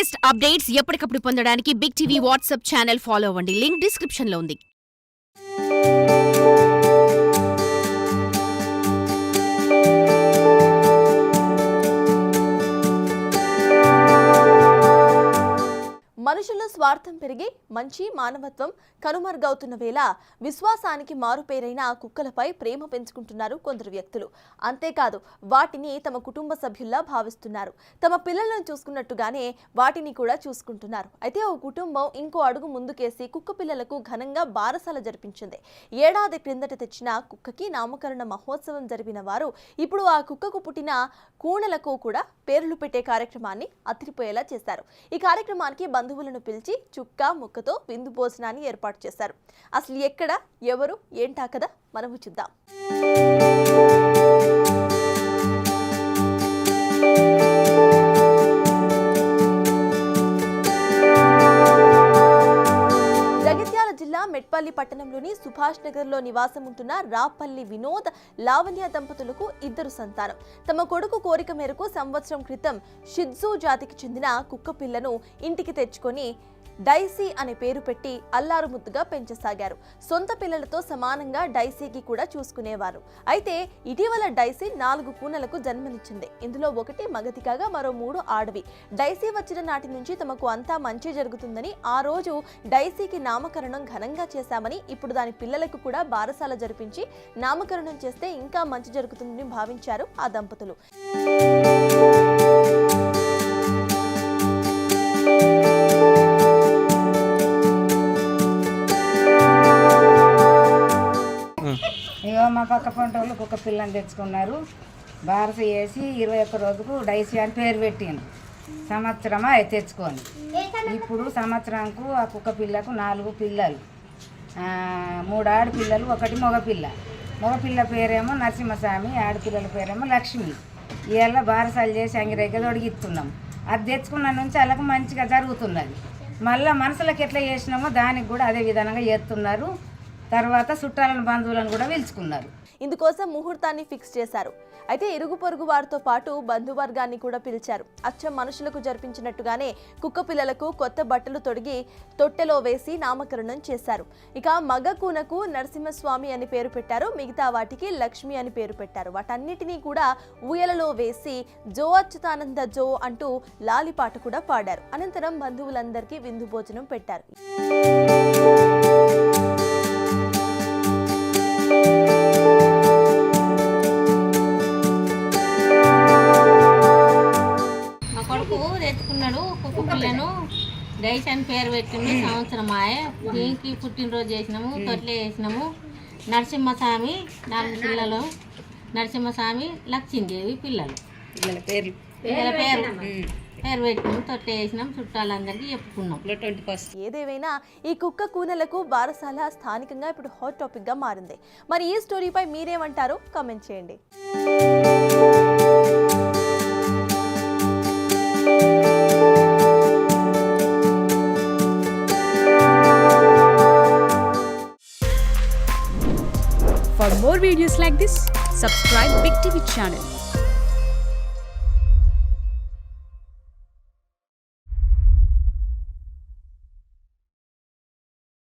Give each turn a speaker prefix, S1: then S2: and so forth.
S1: Latest updates ఎప్పటికప్పుడు పొందడానికి big TV WhatsApp channel follow అవ్వండి. లింక్ డిస్క్రిప్షన్ లో ఉంది.
S2: మనుషుల్లో స్వార్థం పెరిగి మంచి మానవత్వం కనుమరుగవుతున్న వేళ విశ్వాసానికి మారుపేరైన కుక్కలపై ప్రేమ పెంచుకుంటున్నారు కొందరు వ్యక్తులు. అంతేకాదు వాటిని తమ కుటుంబ సభ్యుల్లా భావిస్తున్నారు. తమ పిల్లలను చూసుకున్నట్టుగానే వాటిని కూడా చూసుకుంటున్నారు. అయితే ఓ కుటుంబం ఇంకో అడుగు ముందుకేసి కుక్క పిల్లలకు ఘనంగా బారసాల జరిపించింది. ఏడాది క్రిందట తెచ్చిన కుక్కకి నామకరణ మహోత్సవం జరిపిన వారు ఇప్పుడు ఆ కుక్కకు పుట్టిన కూనలకు కూడా పేర్లు పెట్టే కార్యక్రమాన్ని అదిరిపోయేలా చేశారు. ఈ కార్యక్రమానికి బంధువులను పిలిచి చుక్క ముక్కతో విందు భోజనాన్ని ఏర్పాటు చేశారు. అసలు ఎక్కడ ఎవరు ఏంటా కదా మనము చూద్దాం. జిల్లా మెట్పల్లి పట్టణంలోని సుభాష్ నగర్ లో నివాసం ఉంటున్న రాపల్లి వినోద్, లావణ్య దంపతులకు ఇద్దరు సంతానం. తమ కొడుకు కోరిక మేరకు సంవత్సరం క్రితం షిట్జూ జాతికి చెందిన కుక్క పిల్లను ఇంటికి తెచ్చుకొని డైసీ అనే పేరు పెట్టి అల్లారు ముద్దుగా పెంచసాగారు. సొంత పిల్లలతో సమానంగా డైసీకి కూడా చూసుకునేవారు. అయితే ఇటీవల డైసీ 4 కూనలకు జన్మనిచ్చింది. ఇందులో ఒకటి మగతి కాగా మరో 3 ఆడవి. డైసీ వచ్చిన నాటి నుంచి తమకు అంతా మంచి జరుగుతుందని, ఆ రోజు డైసీకి నామకరణం ఘనంగా చేశామని, ఇప్పుడు దాని పిల్లలకు కూడా బారసాల జరిపించి నామకరణం చేస్తే ఇంకా మంచి జరుగుతుందని భావించారు ఆ దంపతులు.
S3: మా పక్క పంట వాళ్ళు కుక్క పిల్లని తెచ్చుకున్నారు. బారస వేసి 21 రోజుకు డైసీ అని పేరు పెట్టిండు. సంవత్సరమా అవి తెచ్చుకొని ఇప్పుడు సంవత్సరంకు ఆ కుక్క పిల్లకు 4 పిల్లలు, 3 ఆడపిల్లలు, 1 మగపిల్ల. మగపిల్ల పేరేమో నరసింహస్వామి, ఆడపిల్లల పేరేమో లక్ష్మి. ఇవాళ బారసాలు చేసి అంగిరేగ తొడిగిస్తున్నాం. అది తెచ్చుకున్న నుంచి వాళ్ళకు మంచిగా జరుగుతున్నది. మళ్ళీ మనసులకు ఎట్లా చేసినామో దానికి కూడా అదే విధంగా చేస్తున్నారు. తర్వాత చుట్టాలను బంధువులను కూడా పిలుచుకున్నారు.
S2: ఇందుకోసం ముహూర్తాన్ని ఫిక్స్ చేశారు. అయితే ఇరుగు పొరుగు వారితో పాటు బంధువర్గాన్ని కూడా పిలిచారు. అచ్చం మనుషులకు జరిపించినట్టుగానే కుక్క పిల్లలకు కొత్త బట్టలు తొడిగి తొట్టెలో వేసి నామకరణం చేశారు. ఇక మగ కూనకు నరసింహస్వామి అని పేరు పెట్టారు. మిగతా వాటికి లక్ష్మి అని పేరు పెట్టారు. వాటన్నిటినీ కూడా ఊయలలో వేసి జో అచ్యుతానంద జో అంటూ లాలిపాట కూడా పాడారు. అనంతరం బంధువులందరికీ విందు భోజనం పెట్టారు.
S4: తెచ్చుకున్నాడు కుక్క పిల్లను డైస్ అని పేరు పెట్టింది. సంవత్సరం దీనికి పుట్టినరోజు చేసినాము, తొట్లే చేసినాము. నరసింహస్వామి 4 పిల్లలు, నరసింహస్వామి, లక్ష్మీదేవి పిల్లలు. పేరు పెట్టినాము, తొట్లే చేసినాం, చుట్టాలందరికీ చెప్పుకున్నాం.
S2: ఏదేమైనా ఈ కుక్క కూనలకు బారసాల స్థానికంగా ఇప్పుడు హాట్ టాపిక్ గా మారింది. మరి ఈ స్టోరీపై మీరేమంటారో కామెంట్ చేయండి.
S1: For more videos like this, subscribe Big TV channel.